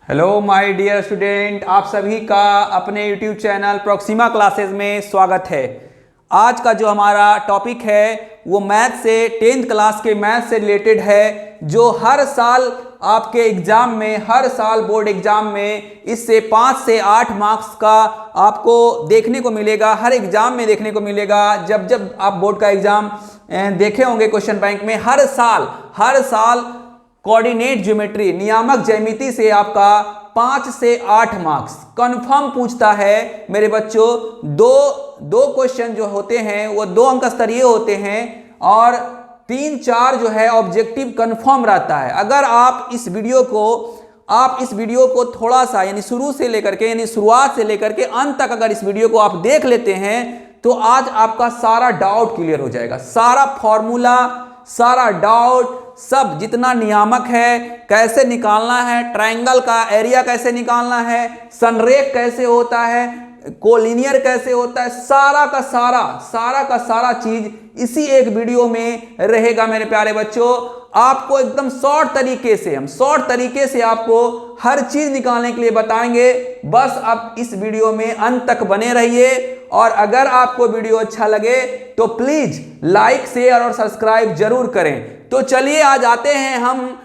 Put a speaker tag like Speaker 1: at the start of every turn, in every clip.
Speaker 1: Hello my dear student, आप सभी का अपने यूट्यूब चैनल प्रोक्सिमा क्लासेस में स्वागत है। आज का जो हमारा टॉपिक है वो मैथ से 10th क्लास के मैथ से रिलेटेड है, जो हर साल आपके एग्जाम में, हर साल बोर्ड एग्जाम में इससे 5 से 8 मार्क्स का आपको देखने को मिलेगा, हर एग्जाम में देखने को मिलेगा। जब जब आप बोर्ड का एग्जाम देखे होंगे क्वेश्चन बैंक में, हर साल कोऑर्डिनेट ज्योमेट्री, नियामक ज्यामिति से आपका 5 से 8 मार्क्स कंफर्म पूछता है मेरे बच्चों। दो क्वेश्चन जो होते हैं वो 2 अंक स्तरीय होते हैं और 3-4 जो है ऑब्जेक्टिव कंफर्म रहता है। अगर आप इस वीडियो को थोड़ा सा यानी शुरू से लेकर के, यानी शुरुआत से लेकर के अंत तक अगर इस वीडियो को आप देख लेते हैं तो आज आपका सारा डाउट क्लियर हो जाएगा। सारा फॉर्मूला, सारा डाउट, सब जितना नियामक है, कैसे निकालना है, ट्रायंगल का एरिया कैसे निकालना है, संरेख कैसे होता है, कोलिनियर कैसे होता है, सारा का सारा चीज इसी एक वीडियो में रहेगा मेरे प्यारे बच्चों। आपको एकदम शॉर्ट तरीके से आपको हर चीज निकालने के लिए बताएंगे। बस आप इस वीडियो में अंत तक बने रहिए और अगर आपको वीडियो अच्छा लगे तो प्लीज लाइक, शेयर और सब्सक्राइब जरूर करें। तो चलिए आज आते हैं हम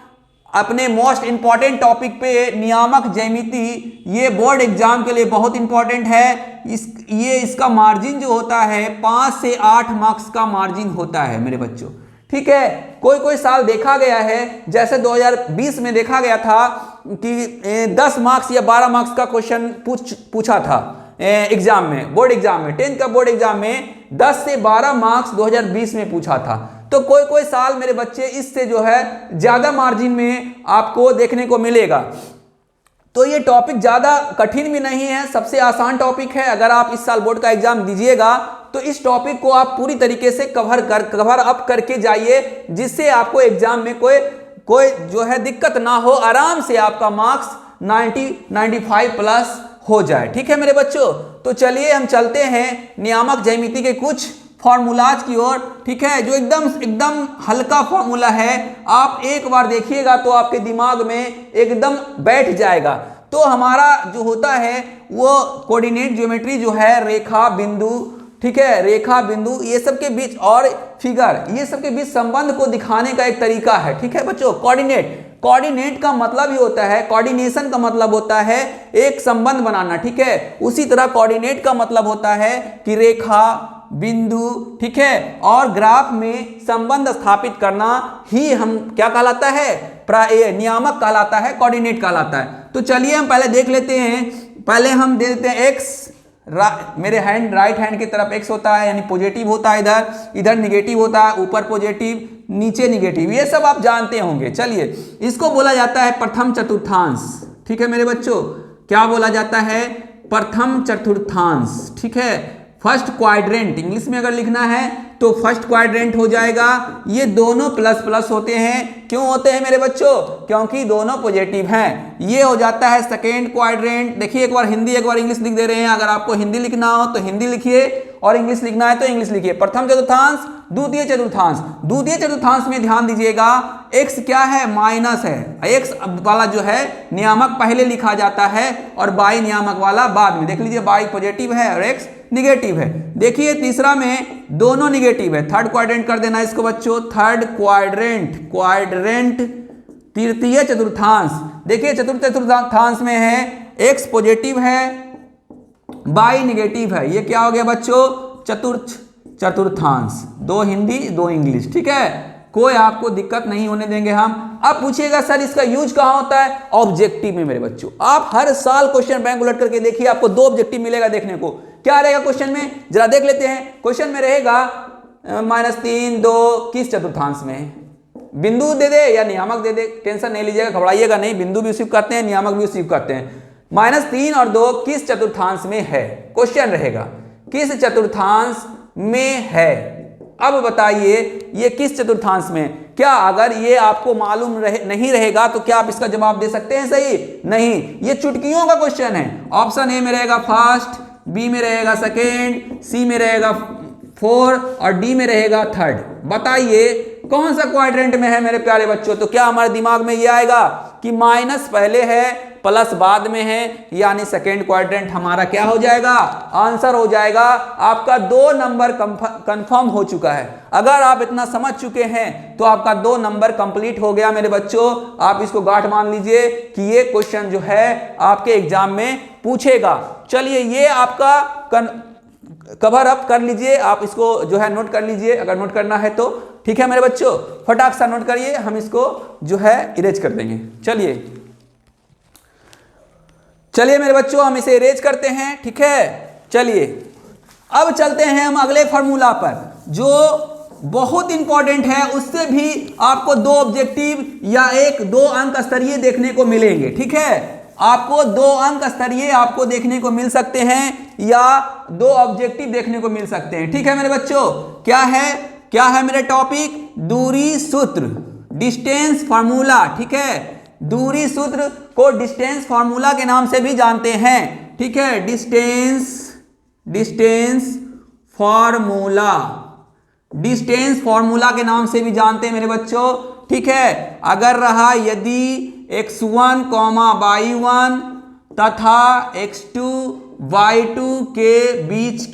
Speaker 1: अपने मोस्ट इंपॉर्टेंट टॉपिक पे, नियामक ज्यामिति। ये बोर्ड एग्जाम के लिए बहुत इंपॉर्टेंट है। इसका मार्जिन जो होता है 5 से 8 मार्क्स का मार्जिन होता है मेरे बच्चों, ठीक है। कोई साल देखा गया है, जैसे 2020 में देखा गया था कि 10 मार्क्स या 12 मार्क्स का क्वेश्चन पूछा था एग्जाम में, बोर्ड एग्जाम में, 10th का बोर्ड एग्जाम में 10 से 12 मार्क्स 2020 में पूछा था। तो कोई साल मेरे बच्चे इससे जो है ज्यादा मार्जिन में आपको देखने को मिलेगा। तो ये टॉपिक ज्यादा कठिन भी नहीं है, सबसे आसान टॉपिक है। अगर आप इस साल बोर्ड का एग्जाम दीजिएगा तो इस टॉपिक को आप पूरी तरीके से कवर अप करके जाइए, जिससे आपको एग्जाम में कोई जो है दिक्कत ना हो, आराम से आपका मार्क्स 95 प्लस हो जाए, ठीक है मेरे बच्चों। तो चलिए हम चलते हैं नियामक ज्यामिति के कुछ फॉर्मूलाज की ओर, ठीक है, जो एकदम हल्का फॉर्मूला है। आप एक बार देखिएगा तो आपके दिमाग में एकदम बैठ जाएगा। तो हमारा जो होता है वो कोऑर्डिनेट ज्योमेट्री जो है, रेखा, बिंदु, ठीक है, रेखा, बिंदु, ये सब के बीच और फिगर, ये सब के बीच संबंध को दिखाने का एक तरीका है, ठीक है बच्चों। कोऑर्डिनेट का मतलब ही होता है, कोऑर्डिनेशन का मतलब होता है एक संबंध बनाना, ठीक है। उसी तरह कोऑर्डिनेट का मतलब होता है कि रेखा, बिंदु, ठीक है, और ग्राफ में संबंध स्थापित करना ही हम क्या कहलाता है, नियामक कहलाता है, कोऑर्डिनेट कहलाता है। तो चलिए हम पहले देख लेते हैं। पहले हम दे देते हैं x, मेरे राइट हैंड की तरफ x होता है, यानी पॉजिटिव होता है, इधर निगेटिव होता है, ऊपर पॉजिटिव, नीचे निगेटिव, ये सब आप जानते होंगे। चलिए, इसको बोला जाता है प्रथम चतुर्थांश, ठीक है मेरे बच्चों। क्या बोला जाता है? प्रथम चतुर्थांश, ठीक है। फर्स्ट क्वाड्रेंट, इंग्लिश में अगर लिखना है तो फर्स्ट क्वाड्रेंट हो जाएगा। ये दोनों प्लस प्लस होते हैं। क्यों होते हैं मेरे बच्चों? क्योंकि दोनों पॉजिटिव हैं। ये हो जाता है सेकेंड क्वाड्रेंट। देखिए, एक बार हिंदी एक बार इंग्लिश लिख दे रहे हैं। अगर आपको हिंदी लिखना हो तो हिंदी लिखिए और इंग्लिश लिखना है तो इंग्लिश लिखिए। प्रथम चतुर्थांश, द्वितीय चतुर्थांश। द्वितीय चतुर्थांश में ध्यान दीजिएगा, x क्या है? माइनस है। x वाला जो है नियामक पहले लिखा जाता है और y नियामक वाला बाद में। देख लीजिए, y पॉजिटिव है और x निगेटिव है। देखिए तीसरा में दोनों निगेटिव है। थर्ड क्वाड्रेंट कर देना इसको बच्चों, थर्ड क्वाड्रेंट, तृतीय चतुर्थांश। देखिए चतुर्थ चतुर्थांश में है x पॉजिटिव है, y निगेटिव है। ये क्या हो गया बच्चों? चतुर्थ चतुर्थांश। 2 हिंदी 2 इंग्लिश, ठीक है, कोई आपको दिक्कत नहीं होने देंगे हम। अब पूछिएगा सर इसका यूज कहां होता है? ऑब्जेक्टिव में मेरे बच्चों। आप हर साल क्वेश्चन बैंक उलट करके देखिए, आपको 2 ऑब्जेक्टिव मिलेगा देखने को। क्या रहेगा क्वेश्चन में? जरा देख लेते हैं। क्वेश्चन में रहेगा -3 2 किस चतुर्थांश में? बिंदु दे दे या नियामक दे दे, टेंशन नहीं लीजिएगा, घबराइएगा नहीं। बिंदु भी स्वीप करते हैं, नियामक भी स्वीप करते हैं। -3 और 2 किस चतुर्थांश में है? क्वेश्चन रहेगा किस चतुर्थांश में है। अब बताइए ये किस चतुर्थांश में? क्या अगर ये आपको मालूम नहीं रहेगा तो क्या आप इसका जवाब दे सकते हैं सही? नहीं, ये चुटकियों का क्वेश्चन है। ऑप्शन ए में रहेगा फर्स्ट, बी में रहेगा सेकेंड, सी में रहेगा 4 और डी में रहेगा थर्ड। बताइए कौन सा क्वाड्रेंट में है मेरे प्यारे बच्चों? तो क्या हमारे दिमाग में ये आएगा कि कि माइनस पहले है प्लस बाद में है, यानी सेकेंड क्वाड्रेंट हमारा क्या हो जाएगा, आंसर हो जाएगा। आपका 2 नंबर कंफर्म हो चुका है। अगर आप इतना समझ चुके हैं तो आपका 2 नंबर कंप्लीट हो गया मेरे बच्चों। आप इसको गांठ मान लीजिए कि ये क्वेश्चन जो है आपके एग्जाम में पूछेगा। चलिए ये आपका कवर अप कर लीजिए, आप इसको जो है नोट कर लीजिए अगर नोट करना है तो, ठीक है मेरे बच्चों। फटाक सा नोट करिए, हम इसको जो है इरेज कर देंगे। चलिए मेरे बच्चों हम इसे इरेज करते हैं, ठीक है। चलिए अब चलते हैं हम अगले फार्मूला पर जो बहुत इंपॉर्टेंट है। उससे भी आपको 2 ऑब्जेक्टिव या 2 अंक स्तरीय देखने को मिलेंगे, ठीक है। आपको 2 अंक स्तरीय आपको देखने को मिल सकते हैं या 2 ऑब्जेक्टिव देखने को मिल सकते हैं, ठीक है मेरे बच्चों। क्या है मेरा टॉपिक, दूरी सूत्र, डिस्टेंस फार्मूला, ठीक है। दूरी सूत्र को डिस्टेंस फार्मूला के नाम से भी जानते हैं, ठीक है। डिस्टेंस फार्मूला के नाम से भी जानते हैं मेरे बच्चों, ठीक है। अगर रहा यदि x1, y1 तथा x2, y2 के बीच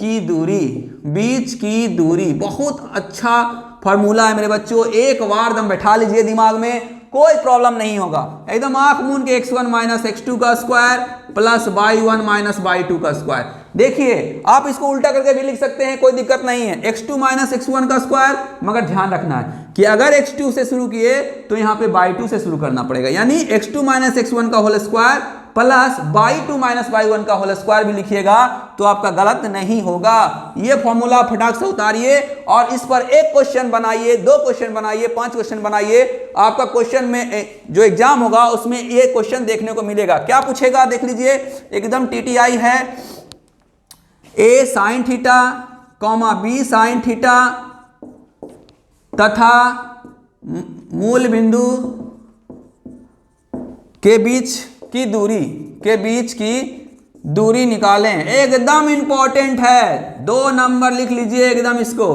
Speaker 1: की दूरी, बहुत अच्छा फार्मूला है मेरे बच्चों। एक बार दम बैठा लीजिए दिमाग में, कोई प्रॉब्लम नहीं होगा। एकदम आंख मूंद के x1 माइनस x2 का square plus y1 minus y2 का स्क्वायर। देखिए आप इसको उल्टा करके भी लिख सकते हैं, कोई दिक्कत नहीं है। x2 माइनस x1 का स्क्वायर, मगर ध्यान रखना है कि अगर x2 से शुरू किए तो यहाँ पे y2 से शुरू करना पड़ेगा, यानी x2 माइनस x1 का whole square plus y2 minus y1 का होल स्क्वायर भी लिखिएगा तो आपका गलत नहीं होगा। ये फॉर्मूला फटाक से उतारिए और इस पर 1 क्वेश्चन बनाइए, 2 क्वेश्चन बनाइए, 5 क्वेश्चन बनाइए। आपका क्वेश्चन में जो एग्जाम होगा उसमें ये क्वेश्चन देखने को मिलेगा। क्या पूछेगा देख लीजिए, एकदम TTI है। a sine theta, b sine theta तथा मूल बिंदु के बीच की दूरी निकालें। एकदम इंपॉर्टेंट है, 2 नंबर लिख लीजिए एकदम इसको,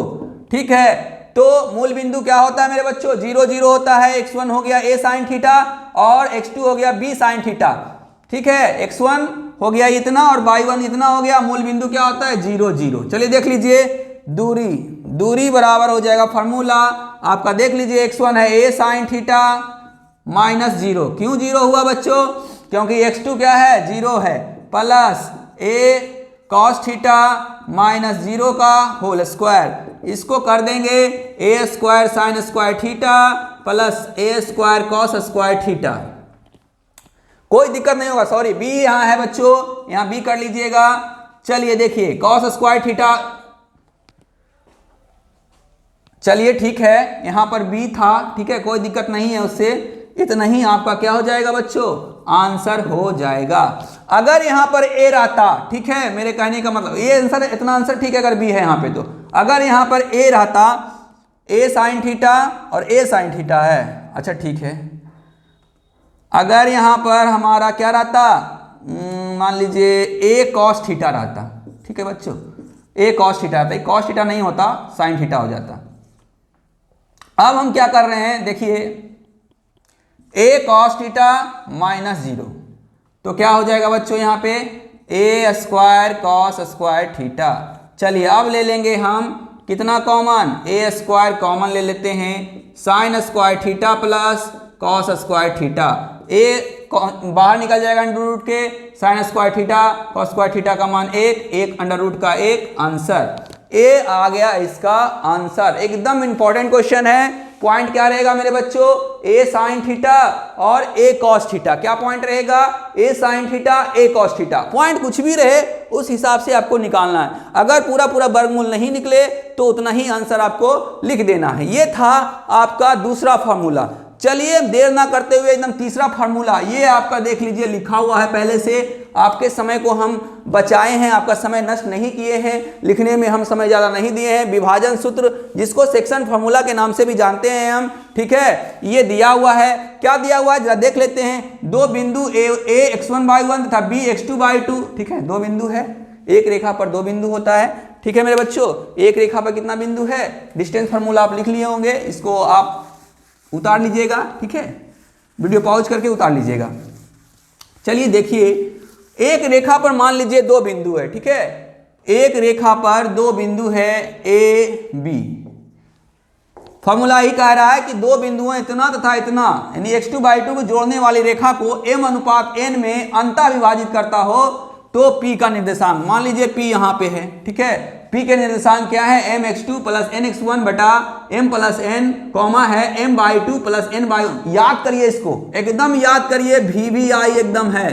Speaker 1: ठीक है। तो मूल बिंदु क्या होता है मेरे बच्चों, 0 0 होता है। x1 हो गया a साइन थीटा और x2 हो गया b साइन थीटा, ठीक है। x1 हो गया इतना और y1 इतना हो गया। मूल बिंदु क्या होता है, 0 0। चलिए देख लीजिए, दूरी बराबर हो जाएगा फार्मूला आपका, देख लीजिए x1 है a साइन थीटा माइनस 0। क्यों 0 हुआ बच्चों, क्योंकि x2 क्या है, 0 है, plus a cos theta minus 0 का होल स्क्वायर। इसको कर देंगे a square sine square theta plus a square cos square theta. कोई दिक्कत नहीं होगा, सॉरी b यहाँ है बच्चों, यहाँ b कर लीजिएगा। चलिए देखिए कॉस स्क्वायर थीटा, चलिए ठीक है, यहाँ पर b था, ठीक है, कोई दिक्कत नहीं है उससे। इतना ही आपका क्या हो जाएगा बच्चों, आंसर हो जाएगा। अगर यहाँ पर a रहता, ठीक है, मेरे कहने का मतलब ये आंसर, इतना आंसर ठीक है अगर b है यहाँ पे, तो अगर यहाँ पर a रहता, a साइन थीटा और a साइन थीटा है, अच्छा ठीक है। अगर यहाँ पर हमारा क्या रहता, मान लीजिए a कॉस थीटा रहता, ठीक है बच्चों, a कॉस थीटा रहता, कॉस थीटा नहीं होता, साइन थीटा हो जाता। अब हम क्या कर रहे हैं, देखिए a कॉस थीटा माइनस 0, तो क्या हो जाएगा बच्चों यहाँ पे a square cos square theta. चलिए अब ले लेंगे हम कितना कॉमन, a स्क्वायर कॉमन ले लेते हैं, sine square theta plus cos square theta. a बाहर निकल जाएगा अंडर रूट के, sine square theta cos square theta का मान 1 अंडर रूट का 1, आंसर ए आ गया इसका आंसर। एकदम इंपॉर्टेंट क्वेश्चन है। पॉइंट क्या रहेगा मेरे बच्चों, ए साइन थीटा और ए कॉस थीटा। क्या पॉइंट रहेगा, ए साइन थीटा ए कॉस थीटा। पॉइंट कुछ भी रहे उस हिसाब से आपको निकालना है। अगर पूरा पूरा वर्गमूल नहीं निकले तो उतना ही आंसर आपको लिख देना है। ये था आपका दूसरा फॉर्मूला। चलिए देर ना करते हुए एकदम तीसरा फार्मूला, ये आपका देख लीजिए लिखा हुआ है पहले से। आपके समय को हम बचाए हैं, आपका समय नष्ट नहीं किए हैं, लिखने में हम समय ज़्यादा नहीं दिए हैं। विभाजन सूत्र जिसको सेक्शन फार्मूला के नाम से भी जानते हैं हम, ठीक है, ये दिया हुआ है। क्या दिया हुआ है जरा देख लेते हैं। दो बिंदु ए x1/1 तथा b x2/2, ठीक है, दो बिंदु है। एक रेखा पर दो बिंदु होता है, ठीक है मेरे बच्चों। एक रेखा पर कितना बिंदु है, डिस्टेंस फार्मूला आप लिख लिए होंगे, इसको आप उतार लीजिएगा, ठीक है। वीडियो पॉज करके उतार लीजिएगा। चलिए देखिए, एक रेखा पर मान लीजिए दो बिंदु है, ठीक है, एक रेखा पर दो बिंदु है ए बी। फॉर्मूला ही कह रहा है कि दो बिंदु हैं इतना तथा इतना, यानी x2/2 को जोड़ने वाली रेखा को m/n में अंतः विभाजित करता हो तो p का निर्देशांक, मान लीजिए p यहाँ पे है, ठीक है, p के निर्देशांक क्या है, mx2 + nx1 बटा m + n, कॉमा है m/2 + n/1। याद करिए, इसको एकदम याद करिए, VVI एकदम है,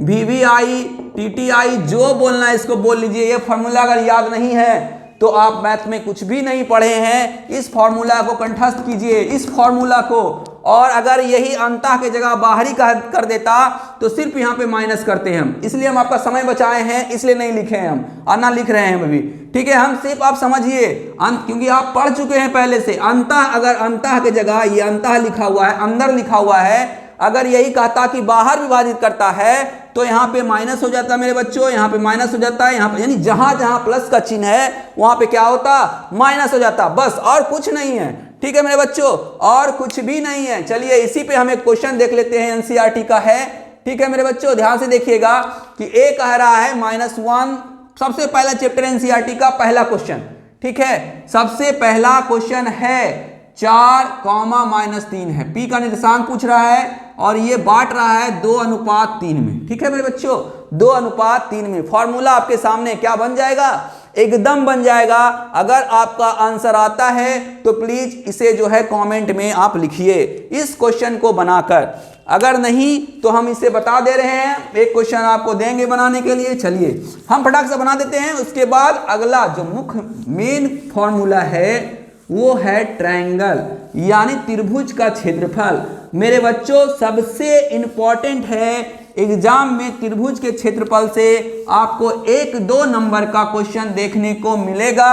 Speaker 1: VVI TTI जो बोलना है इसको बोल लीजिए। ये फॉर्मूला अगर याद नहीं है तो आप मैथ में कुछ भी नहीं पढ़े हैं, इस फॉर्मूला को कंठस्थ कीजिए, इस फॉर्मूला को। और अगर यही अंतः की जगह बाहरी कर देता तो सिर्फ यहाँ पे माइनस करते हैं हम, इसलिए हम आपका समय बचाए हैं, इसलिए नहीं लिखे हैं हम, आना लिख रहे हैं अभी, ठीक है। हम सिर्फ आप समझिए, क्योंकि आप पढ़ चुके हैं पहले से। अंतः, अगर अंतः की जगह ये अंतः लिखा हुआ है, अंदर लिखा हुआ है, अगर यही कहता कि बाहर विभाजित करता है तो यहाँ पे माइनस हो जाता है मेरे बच्चों, यहाँ पे माइनस हो जाता है, यहाँ पे, यानी जहां जहां प्लस का चिन्ह है वहां पे क्या होता, माइनस हो जाता, बस, और कुछ नहीं है, ठीक है मेरे बच्चों, और कुछ भी नहीं है। चलिए इसी पे हम एक क्वेश्चन देख लेते हैं, एनसीईआरटी का है, ठीक है मेरे बच्चों। ध्यान से देखिएगा कि ए कह रहा है -1, सबसे पहला चैप्टर एनसीईआरटी का पहला क्वेश्चन, ठीक है, सबसे पहला क्वेश्चन है 4, -3 है, p का निर्देशांक पूछ रहा है और ये बांट रहा है 2:3 में, ठीक है मेरे बच्चों, 2:3 में। फॉर्मूला आपके सामने क्या बन जाएगा, एकदम बन जाएगा। अगर आपका आंसर आता है तो प्लीज इसे जो है कमेंट में आप लिखिए इस क्वेश्चन को बनाकर, अगर नहीं तो हम इसे बता दे रहे हैं, एक क्वेश्चन आपको देंगे बनाने के लिए। चलिए हम फटाक से बना देते हैं, उसके बाद अगला जो मुख्य मेन फॉर्मूला है वो है ट्रायंगल, यानी त्रिभुज का क्षेत्रफल। मेरे बच्चों सबसे इंपॉर्टेंट है एग्जाम में, त्रिभुज के क्षेत्रफल से आपको 1-2 नंबर का क्वेश्चन देखने को मिलेगा।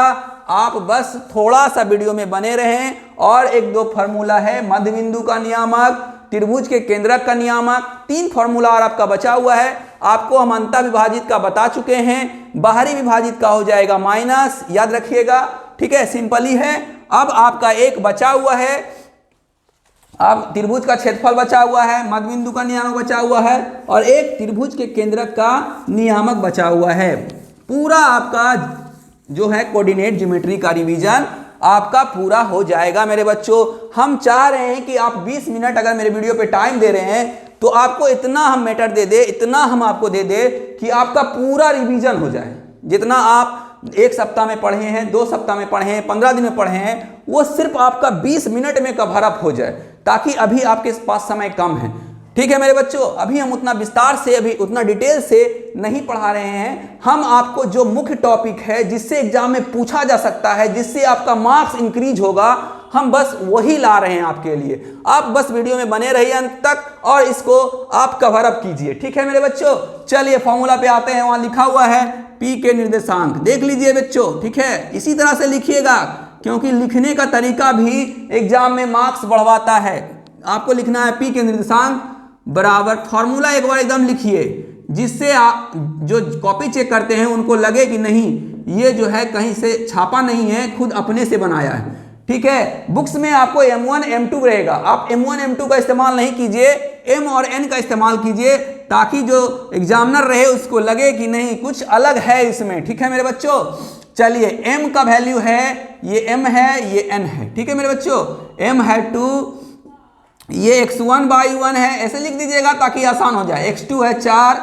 Speaker 1: आप बस थोड़ा सा वीडियो में बने रहें। और 1-2 फार्मूला है, मध्य बिंदु का नियामक, त्रिभुज के केंद्रक का नियामक, 3 फार्मूला और आपका बचा हुआ है। आपको हम अंतः विभाजित का बता चुके हैं, बाहरी विभाजित का हो जाएगा माइनस, याद रखिएगा, ठीक है, सिंपल ही है। अब आपका एक बचा हुआ है, अब त्रिभुज का क्षेत्रफल बचा हुआ है, मध्य बिंदु का नियामक बचा हुआ है और एक त्रिभुज के केंद्रक का नियामक बचा हुआ है। पूरा आपका जो है कोऑर्डिनेट ज्योमेट्री का रिवीजन आपका पूरा हो जाएगा मेरे बच्चों। हम चाह रहे हैं कि आप 20 मिनट अगर मेरे वीडियो पे टाइम दे रहे हैं तो आपको इतना हम मैटर दे दे, इतना हम आपको दे दे कि आपका पूरा रिवीजन हो जाए। जितना आप 1 सप्ताह में पढ़े हैं, 2 सप्ताह में पढ़े हैं, 15 दिन में पढ़े हैं, वो सिर्फ आपका 20 मिनट में कवर अप हो जाए, ताकि अभी आपके पास समय कम है, ठीक है मेरे बच्चों। अभी हम उतना विस्तार से, अभी उतना डिटेल से नहीं पढ़ा रहे हैं। हम आपको जो मुख्य टॉपिक है जिससे एग्जाम में पूछा जा सकता है, जिससे आपका मार्क्स इंक्रीज होगा, हम बस वही ला रहे हैं आपके लिए। आप बस वीडियो में बने रहिए अंत तक और इसको आप कवर अप कीजिए, ठीक है मेरे बच्चों। चलिए फॉर्मूला पे आते हैं, वहां लिखा हुआ है p के निर्देशांक, देख लीजिए बच्चों, ठीक है, इसी तरह से लिखिएगा क्योंकि लिखने का तरीका भी एग्जाम में मार्क्स बढ़वाता है। आपको लिखना है p के निर्देशांक बराबर, फॉर्मूला एक बार एकदम लिखिए जिससे आप जो कॉपी चेक करते हैं उनको लगे कि नहीं ये जो है कहीं से छापा नहीं है, खुद अपने से बनाया है, ठीक है। बुक्स में आपको M1 M2 रहेगा, आप M1 M2 का इस्तेमाल नहीं कीजिए, M और N का इस्तेमाल कीजिए, ताकि जो एग्जामिनर रहे उसको लगे कि नहीं कुछ अलग है इसमें, ठीक है मेरे बच्चों। चलिए M का वैल्यू है, ये M है, ये N है, ठीक है मेरे बच्चों। M है 2, ये x1/1 है, ऐसे लिख दीजिएगा ताकि आसान हो जाए। x2 है 4,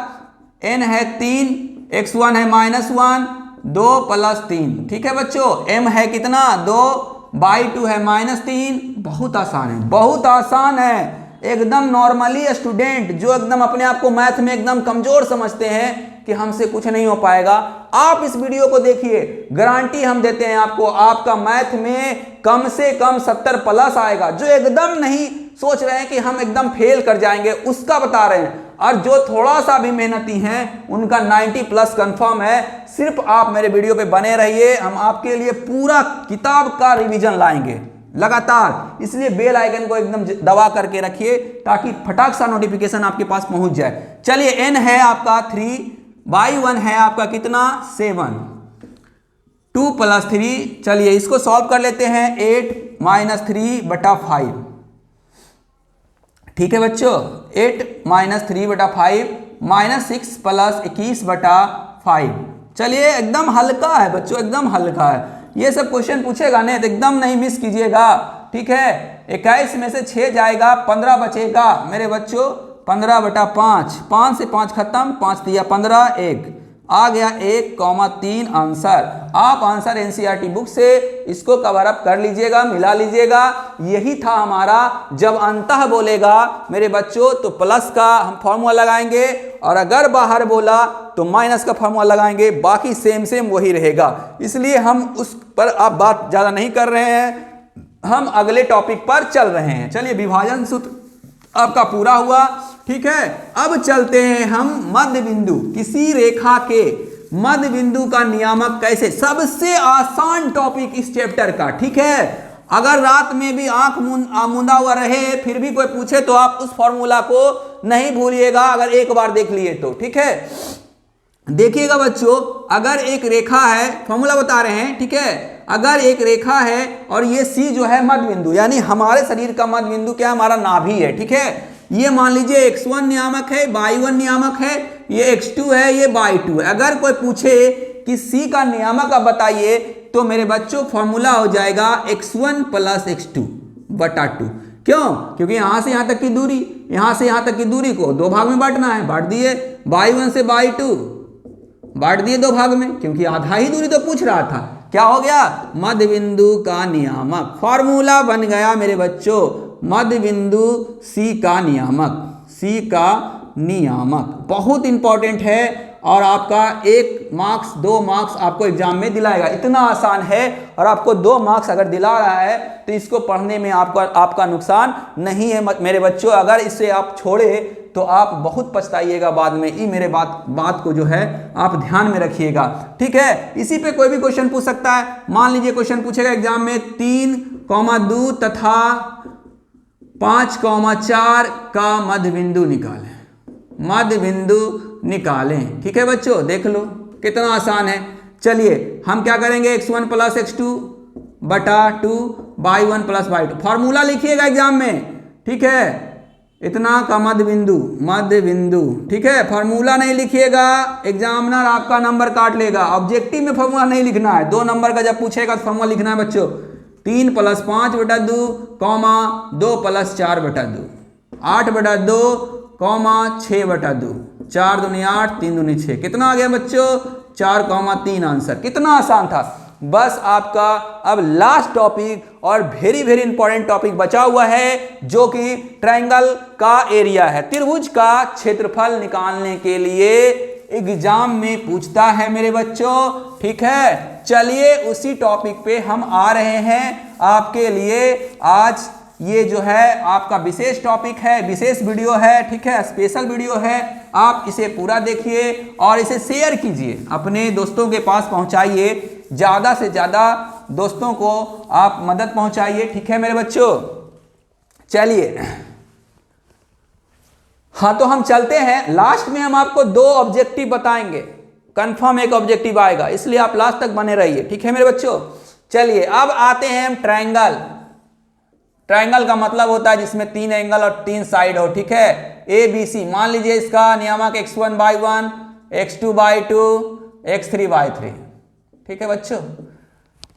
Speaker 1: N है 3, x1 है -1, 2 + 3, ठीक है बच्चों। M है कितना, 2/2 है -3, बहुत आसान है, बहुत आसान है एकदम। नॉर्मली स्टूडेंट जो एकदम अपने आप को मैथ में एकदम कमजोर समझते हैं कि हमसे कुछ नहीं हो पाएगा, आप इस वीडियो को देखिए, गारंटी हम देते हैं आपको, आपका मैथ में कम से कम 70+ आएगा। जो एकदम नहीं सोच रहे हैं कि हम एकदम फेल कर जाएंगे उसका बता रहे हैं, और जो थोड़ा सा भी मेहनती हैं उनका 90+ कंफर्म है। सिर्फ आप मेरे वीडियो पे बने रहिए, हम आपके लिए पूरा किताब का रिवीजन लाएंगे लगातार, इसलिए बेल आइकन को एकदम दबा करके रखिए ताकि फटाक सा नोटिफिकेशन आपके पास पहुंच जाए। चलिए n है आपका 3/1 है आपका कितना, 7, 2 + 3, चलिए इसको सॉल्व कर लेते हैं, 8 - 3/5, ठीक है बच्चों, 8 माइनस 3/5 माइनस 6 प्लस 21/5। चलिए एकदम हल्का है बच्चों, एकदम हल्का है। ये सब क्वेश्चन पूछेगा नहीं तो एकदम नहीं मिस कीजिएगा। ठीक है, 21 में से 6 जाएगा, 15 बचेगा मेरे बच्चों, 15/5, 5 से 5 खत्म, 5 दिया 15, 1 आ गया 1,3 आंसर। आप आंसर एनसीईआरटी बुक से इसको कवर अप कर लीजिएगा, मिला लीजिएगा। यही था हमारा। जब अंतः बोलेगा मेरे बच्चों तो प्लस का हम फॉर्मूला लगाएंगे, और अगर बाहर बोला तो माइनस का फॉर्मूला लगाएंगे। बाकी सेम सेम वही रहेगा, इसलिए हम उस पर आप बात ज़्यादा नहीं कर रहे हैं, हम अगले टॉपिक पर चल रहे हैं। चलिए, विभाजन सूत्र आपका पूरा हुआ। ठीक है, अब चलते हैं हम मध्य बिंदु। किसी रेखा के मध्य बिंदु का नियामक कैसे, सबसे आसान टॉपिक इस चैप्टर का। ठीक है, अगर रात में भी आंख मूंदा हुआ रहे फिर भी कोई पूछे तो आप उस फॉर्मूला को नहीं भूलिएगा, अगर एक बार देख लिए तो। ठीक है, देखिएगा बच्चों, अगर एक रेखा है, फॉर्मूला बता रहे हैं। ठीक है, अगर एक रेखा है और ये सी जो है मध्य बिंदु, यानी हमारे शरीर का मध्य बिंदु क्या है, हमारा नाभि है। ठीक है, ये मान लीजिए x1 नियामक है, y1 नियामक है, ये x2 है, ये y2 है। अगर कोई पूछे कि c का नियामक आप बताइए तो मेरे बच्चों फॉर्मूला हो जाएगा x1 प्लस x2/2। क्यों? क्योंकि यहां से यहां तक की दूरी, यहां से यहां तक की दूरी को 2 भाग में बांटना है, बांट दिए। y1 से y2 बांट दिए 2 भाग में, क्योंकि आधा ही दूरी तो पूछ रहा था। क्या हो गया? मध्य बिंदु का नियामक। फॉर्मूला बन गया मेरे बच्चों, मध्य बिंदु सी का नियामक, सी का नियामक बहुत इंपॉर्टेंट है, और आपका 1 मार्क्स 2 मार्क्स आपको एग्जाम में दिलाएगा। इतना आसान है, और आपको 2 मार्क्स अगर दिला रहा है तो इसको पढ़ने में आपका नुकसान नहीं है मेरे बच्चों। अगर इसे आप छोड़े तो आप बहुत पछताइएगा बाद में। ये मेरे बात को जो है आप ध्यान में रखिएगा। ठीक है, इसी पे कोई भी क्वेश्चन पूछ सकता है। मान लीजिए क्वेश्चन पूछेगा एग्जाम में 3,2 तथा 5,4 का मध्य बिंदु निकालें, मध्य बिंदु निकालें। ठीक है बच्चों, देख लो कितना आसान है। चलिए हम क्या करेंगे, x1 plus x2/2 y1 plus y2। Formula लिखिएगा एग्जाम में। ठीक है, इतना का मध्य बिंदु, मध्य बिंदु। ठीक है, फॉर्मूला नहीं लिखिएगा, एग्जामिनर आपका नंबर काट लेगा। ऑब्जेक्टिव में फॉर्मूला नहीं लिखना है, 2 नंबर का जब पूछेगा तो फॉर्मूला लिखना है बच्चों। 3 प्लस 5/2 2 प्लस 4/2 8/2 6/2 4 दूनी 8 3 दूनी 6। कितना आ गया बच्चों? 4,3 आंसर। कितना आसान था। बस आपका अब लास्ट टॉपिक और वेरी वेरी इंपॉर्टेंट टॉपिक बचा हुआ है, जो कि ट्रायंगल का एरिया है। त्रिभुज का क्षेत्रफल निकालने के लिए एग्जाम में पूछता है मेरे बच्चों। ठीक है, चलिए उसी टॉपिक पे हम आ रहे हैं आपके लिए। आज ये जो है आपका विशेष टॉपिक है, विशेष वीडियो है। ठीक है, स्पेशल वीडियो है। आप इसे पूरा देखिए और इसे शेयर कीजिए, अपने दोस्तों के पास पहुंचाइए, ज़्यादा से ज़्यादा दोस्तों को आप मदद पहुंचाइए। ठीक है मेरे बच्चों, चलिए हाँ तो हम चलते हैं। लास्ट में हम आपको 2 ऑब्जेक्टिव बताएंगे, कंफर्म एक ऑब्जेक्टिव आएगा, इसलिए आप लास्ट तक बने रहिए। ठीक है मेरे बच्चों, चलिए अब आते हैं हम ट्रायंगल। ट्रायंगल का मतलब होता है जिसमें 3 एंगल और 3 साइड हो। ठीक है, ABC। मान लीजिए इसका नियामक x1/1 x2/2 x3/3। ठीक है बच्चों,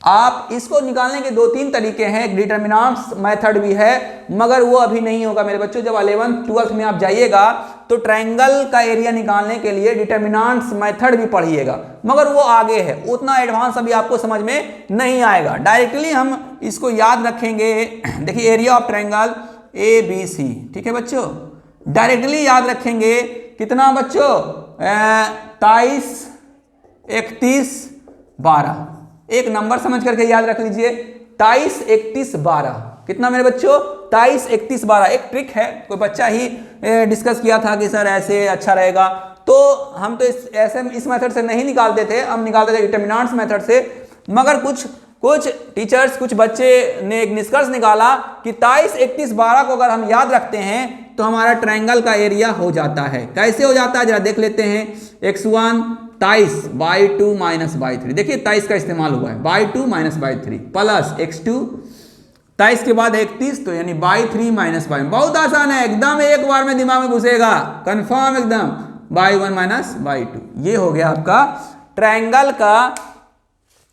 Speaker 1: आप इसको निकालने के 2-3 तरीके हैं। एक डिटरमिनेंट्स मेथड भी है, मगर वो अभी नहीं होगा मेरे बच्चों। जब 11th 12th में आप जाइएगा तो ट्रायंगल का एरिया निकालने के लिए डिटरमिनेंट्स मेथड भी पढ़िएगा, मगर वो आगे है, उतना एडवांस अभी आपको समझ में नहीं आएगा। डायरेक्टली हम इसको याद रखेंगे। देखिए, एरिया ऑफ ट्रायंगल ABC। ठीक है बच्चों, डायरेक्टली याद रखेंगे। कितना बच्चों? 23 31 12। एक नंबर समझ करके याद रख लीजिए, 23 31 12। कितना मेरे बच्चों? 23 31 12। एक ट्रिक है, कोई बच्चा ही डिस्कस किया था कि सर ऐसे अच्छा रहेगा, तो हम तो इस मेथड से नहीं निकालते थे, हम निकालते थे डिटरमिनेंट्स मेथड से। मगर कुछ टीचर्स, कुछ बच्चे ने एक निष्कर्ष निकाला कि 23 31 12 को अगर हम याद रखते हैं तो हमारा ट्रायंगल का एरिया हो जाता है। कैसे हो जाता है जरा देख लेते हैं। x1 23 y2 minus y3। देखिए 23 का इस्तेमाल हुआ है, y2 minus y3 plus x2 23 के बाद 31, तो यानी बाई 3 माइनस बाई। बहुत आसान है, एकदम एक बार में दिमाग में घुसेगा, कंफर्म एकदम। बाई 1 माइनस बाई 2, ये हो गया आपका ट्रायंगल का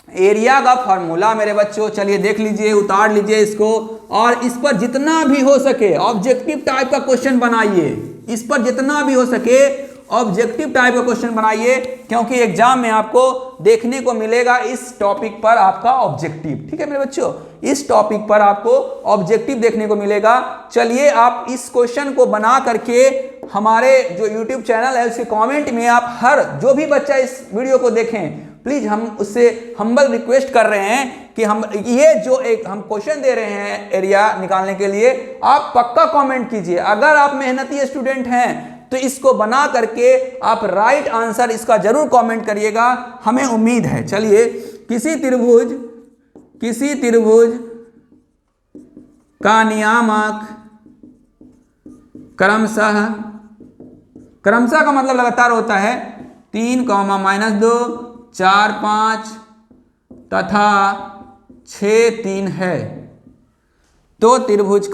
Speaker 1: एरिया का फॉर्मूला मेरे बच्चों। चलिए देख लीजिए, उतार लीजिए इसको, और इस पर जितना भी हो सके ऑब्जेक्टिव टाइप का क्वेश्चन बनाइए। इस पर जितना भी हो सके ऑब्जेक्टिव टाइप का क्वेश्चन बनाइए, क्योंकि एग्जाम में आपको देखने को मिलेगा इस टॉपिक पर आपका ऑब्जेक्टिव। ठीक है मेरे बच्चों, इस टॉपिक पर आपको ऑब्जेक्टिव देखने को मिलेगा। चलिए आप इस क्वेश्चन को बना करके हमारे जो यूट्यूब चैनल है उसके कमेंट में आप हर जो भी बच्चा इस वीडियो को देखें, प्लीज हम उससे हम्बल रिक्वेस्ट कर रहे हैं कि हम ये जो एक हम क्वेश्चन दे रहे हैं एरिया निकालने के लिए, आप पक्का कमेंट कीजिए। अगर आप मेहनती स्टूडेंट हैं तो इसको बना करके आप राइट आंसर इसका जरूर कमेंट करिएगा, हमें उम्मीद है। चलिए, किसी त्रिभुज का नियामक क्रमशः का मतलब लगातार होता है 3, -2, 4, 5 तथा 6, 3 है, तो त्रिभुज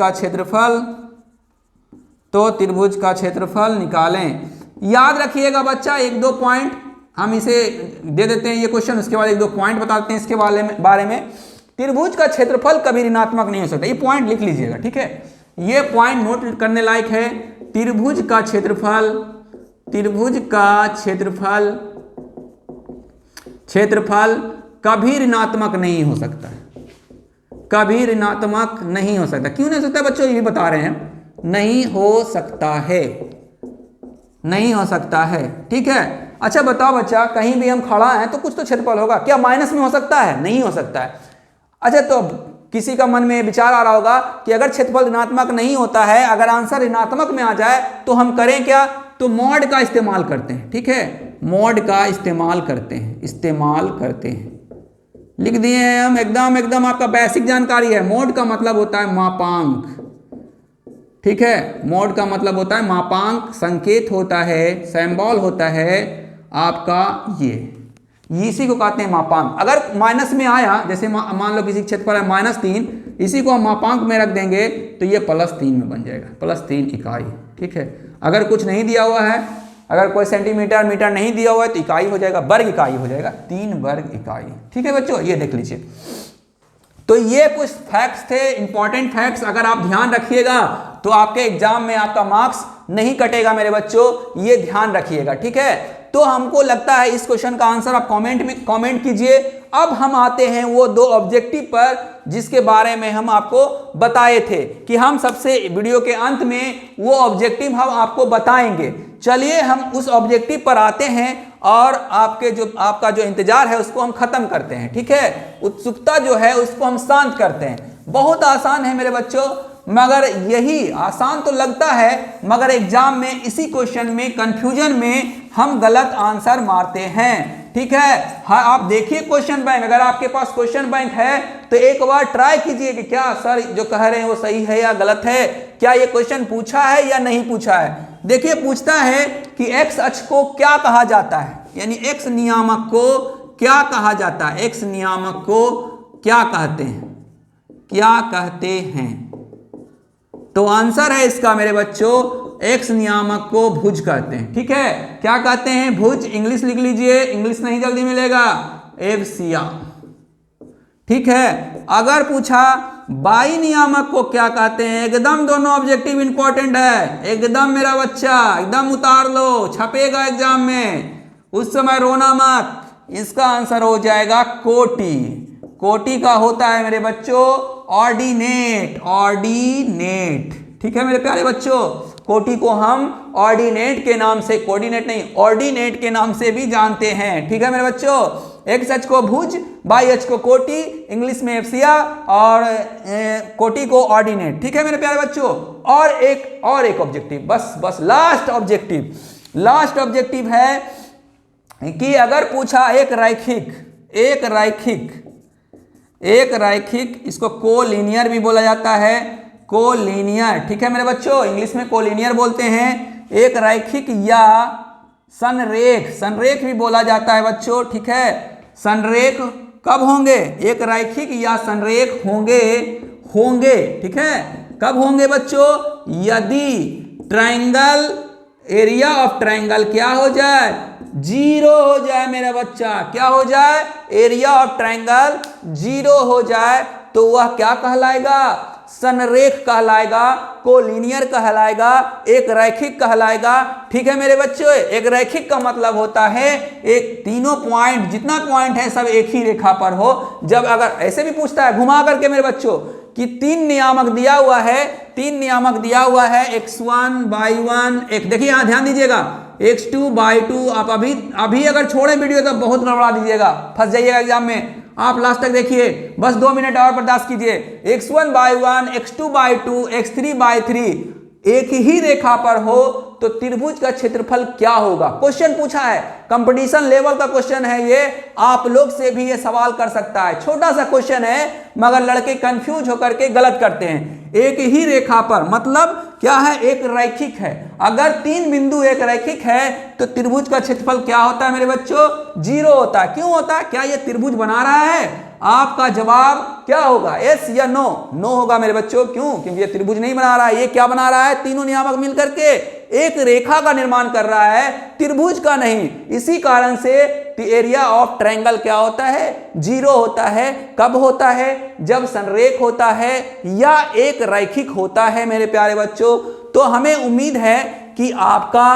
Speaker 1: का क्षेत्रफल निकालें। याद रखिएगा बच्चा, 1-2 पॉइंट हम इसे दे देते हैं ये क्वेश्चन, उसके बाद 1-2 पॉइंट बताते हैं इसके बारे में। त्रिभुज का क्षेत्रफल कभी ऋणात्मक नहीं हो सकता, ये पॉइंट लिख लीजिएगा। ठीक है, ये पॉइंट नोट करने लायक है। त्रिभुज का क्षेत्रफल कभी ऋणात्मक नहीं हो सकता, कभी ऋणात्मक नहीं हो सकता। क्यों नहीं हो सकता बच्चों, ये बता रहे हैं, नहीं हो सकता है। ठीक है, अच्छा बताओ बच्चा, कहीं भी हम खड़ा हैं तो कुछ तो क्षेत्रफल होगा, क्या माइनस में हो सकता है? नहीं हो सकता है। अच्छा, तो किसी का मन में विचार आ रहा होगा कि अगर क्षेत्रफल ऋणात्मक नहीं होता है, अगर आंसर ऋणात्मक में आ जाए तो हम करें क्या? तो मॉड का इस्तेमाल करते हैं। ठीक है, मॉड का इस्तेमाल करते हैं। लिख दिए हैं हम, एकदम आपका बेसिक जानकारी है। मॉड का मतलब होता है मापांक। ठीक है, मॉड का मतलब होता है मापांक, संकेत होता है, सिंबल होता है आपका ये इसी को कहते हैं मापांक। अगर माइनस में आया, जैसे मान लो किसी क्षेत्रफल है -3, इसी को हम मापांक में रख देंगे तो ये +3 में बन जाएगा, +3 इकाई। ठीक है, अगर कुछ नहीं दिया हुआ है, अगर कोई सेंटीमीटर मीटर नहीं दिया हुआ है तो इकाई हो जाएगा, वर्ग इकाई हो जाएगा, 3 वर्ग इकाई। ठीक है बच्चों, ये देख लीजिए। तो ये कुछ फैक्ट्स थे, इंपॉर्टेंट फैक्ट्स। अगर आप ध्यान रखिएगा तो आपके एग्जाम में आपका मार्क्स नहीं कटेगा मेरे बच्चों, ये ध्यान रखिएगा। ठीक है, तो हमको लगता है इस क्वेश्चन का आंसर आप कमेंट कीजिए। अब हम आते हैं वो 2 ऑब्जेक्टिव पर जिसके बारे में हम आपको बताए थे कि हम सबसे वीडियो के अंत में वो ऑब्जेक्टिव हम आपको बताएंगे। चलिए हम उस ऑब्जेक्टिव पर आते हैं और आपका जो इंतजार है उसको हम खत्म करते हैं। ठीक है, उत्सुकता जो है उसको हम शांत करते हैं। बहुत आसान है मेरे बच्चों, मगर यही आसान तो लगता है, मगर एग्जाम में इसी क्वेश्चन में कंफ्यूजन में हम गलत आंसर मारते हैं। ठीक है, हाँ आप देखिए क्वेश्चन बैंक, अगर आपके पास क्वेश्चन बैंक है तो एक बार ट्राई कीजिए कि क्या सर जो कह रहे हैं वो सही है या गलत है, क्या ये क्वेश्चन पूछा है या नहीं पूछा है। देखिए पूछता है कि एक्स अक्ष को क्या कहा जाता है, यानी एक्स नियामक को क्या कहा जाता है, एक्स नियामक को क्या कहते हैं। तो आंसर है इसका मेरे बच्चों, एक्स नियामक को भुज कहते हैं। ठीक है, क्या कहते हैं? भुज। इंग्लिश लिख लीजिए, इंग्लिश नहीं जल्दी मिलेगा, एब्सिया। ठीक है, अगर पूछा बाई नियामक को क्या कहते हैं, एकदम दोनों ऑब्जेक्टिव इंपॉर्टेंट है, एकदम मेरा बच्चा एकदम उतार लो, छपेगा एग्जाम में, उस समय रोना मत। इसका आंसर हो जाएगा कोटि। कोटि का होता है मेरे बच्चों ऑर्डिनेट। ठीक है मेरे प्यारे बच्चों, कोटि को हम ऑर्डिनेट के नाम से, कोऑर्डिनेट नहीं ऑर्डिनेट के नाम से भी जानते हैं। ठीक है मेरे बच्चों, एक्स अक्ष को भुज, बाई अक्ष को कोटि, इंग्लिश में एब्सिया, और कोटि को ऑर्डिनेट। ठीक है मेरे प्यारे बच्चों, और एक ऑब्जेक्टिव, बस लास्ट ऑब्जेक्टिव है कि अगर पूछा एक रैखिक, इसको कोलिनियर भी बोला जाता है, कोलिनियर। ठीक है मेरे बच्चों, इंग्लिश में कोलिनियर बोलते हैं। एक रैखिक या संरेख भी बोला जाता है बच्चों। ठीक है, संरेख कब होंगे? एक रैखिक या संरेख होंगे। ठीक है, कब होंगे बच्चों? यदि ट्राइंगल, एरिया ऑफ ट्राइंगल क्या हो जाए? 0 हो जाए मेरा बच्चा। क्या हो जाए? एरिया ऑफ ट्राइंगल 0 हो जाए तो वह क्या कहलाएगा? संरेख कहलाएगा, कोलिनियर कहलाएगा, एक रैखिक कहलाएगा। ठीक है मेरे बच्चों, एक रैखिक का मतलब होता है एक तीनों पॉइंट, जितना पॉइंट है सब एक ही रेखा पर हो। जब अगर ऐसे भी पूछता है घुमा करके मेरे बच्चों कि 3 नियामक दिया हुआ है, 3 नियामक दिया हुआ है, x1/1, एक देखिए यहाँ ध्यान दीजिएगा, x2/2। आप अभी अगर छोड़े वीडियो तो बहुत गड़बड़ा दीजिएगा, फंस जाइएगा एग्जाम में। आप लास्ट तक देखिए, बस 2 मिनट और बर्दाश्त कीजिए। x1/1, x2/2, x3/3 एक ही रेखा पर हो तो त्रिभुज का क्षेत्रफल क्या होगा? क्वेश्चन पूछा है, कंपटीशन लेवल का क्वेश्चन है ये, आप लोग से भी ये सवाल कर सकता है। छोटा सा क्वेश्चन है मगर लड़के कंफ्यूज होकर के गलत करते हैं। एक ही रेखा पर मतलब क्या है? एक रैखिक है। अगर 3 बिंदु एक रैखिक है तो त्रिभुज का क्षेत्रफल क्या होता है मेरे बच्चों? 0 होता है। क्यों होता है? क्या ये त्रिभुज बना रहा है? आपका जवाब क्या होगा? यस या नो? नो होगा मेरे बच्चों। क्यों? क्योंकि ये त्रिभुज नहीं बना रहा है। ये क्या बना रहा है? तीनों नियामक मिलकर के एक रेखा का निर्माण कर रहा है, त्रिभुज का नहीं। इसी कारण से एरिया ऑफ ट्रायंगल क्या होता है? 0 होता है। कब होता है? जब संरेख होता है या एक रैखिक होता है मेरे प्यारे बच्चों। तो हमें उम्मीद है कि आपका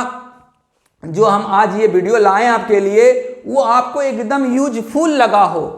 Speaker 1: जो हम आज ये वीडियो लाएं आपके लिए, वो आपको एकदम यूजफुल लगा हो।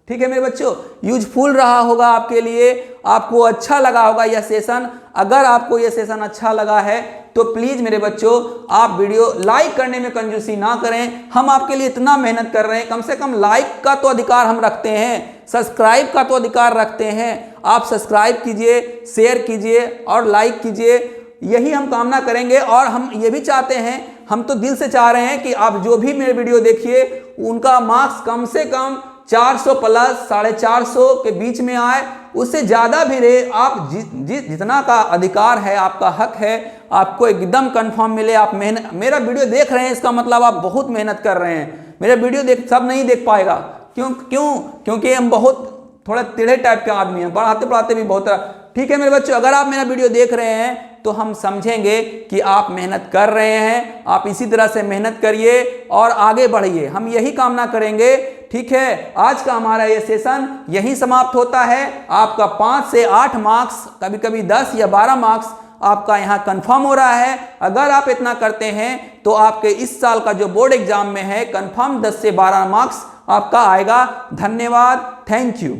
Speaker 1: ठीक है मेरे बच्चों, यूजफुल रहा होगा आपके लिए, आपको अच्छा लगा होगा यह सेशन। अगर आपको यह सेशन अच्छा लगा है तो प्लीज़ मेरे बच्चों आप वीडियो लाइक करने में कंजूसी ना करें। हम आपके लिए इतना मेहनत कर रहे हैं, कम से कम लाइक का तो अधिकार हम रखते हैं, सब्सक्राइब का तो अधिकार रखते हैं। आप सब्सक्राइब कीजिए, शेयर कीजिए और लाइक कीजिए, यही हम कामना करेंगे। और हम ये भी चाहते हैं, हम तो दिल से चाह रहे हैं कि आप जो भी मेरे वीडियो देखिए उनका मार्क्स कम से कम 400 प्लस 450 के बीच में आए, उससे ज़्यादा भी रहे। आप जितना का अधिकार है, आपका हक है, आपको एकदम कंफर्म मिले। आप मेरा वीडियो देख रहे हैं इसका मतलब आप बहुत मेहनत कर रहे हैं। मेरा वीडियो सब नहीं देख पाएगा। क्योंकि हम बहुत थोड़ा टेढ़े टाइप के आदमी हैं, पढ़ाते पढ़ाते भी बहुत। ठीक है मेरे बच्चों, अगर आप मेरा वीडियो देख रहे हैं तो हम समझेंगे कि आप मेहनत कर रहे हैं। आप इसी तरह से मेहनत करिए और आगे बढ़िए, हम यही कामना करेंगे। ठीक है, आज का हमारा ये सेशन यही समाप्त होता है। आपका 5 से 8 मार्क्स, कभी कभी 10 या 12 मार्क्स आपका यहाँ कंफर्म हो रहा है। अगर आप इतना करते हैं तो आपके इस साल का जो बोर्ड एग्जाम में है कंफर्म 10 से 12 मार्क्स आपका आएगा। धन्यवाद, थैंक यू।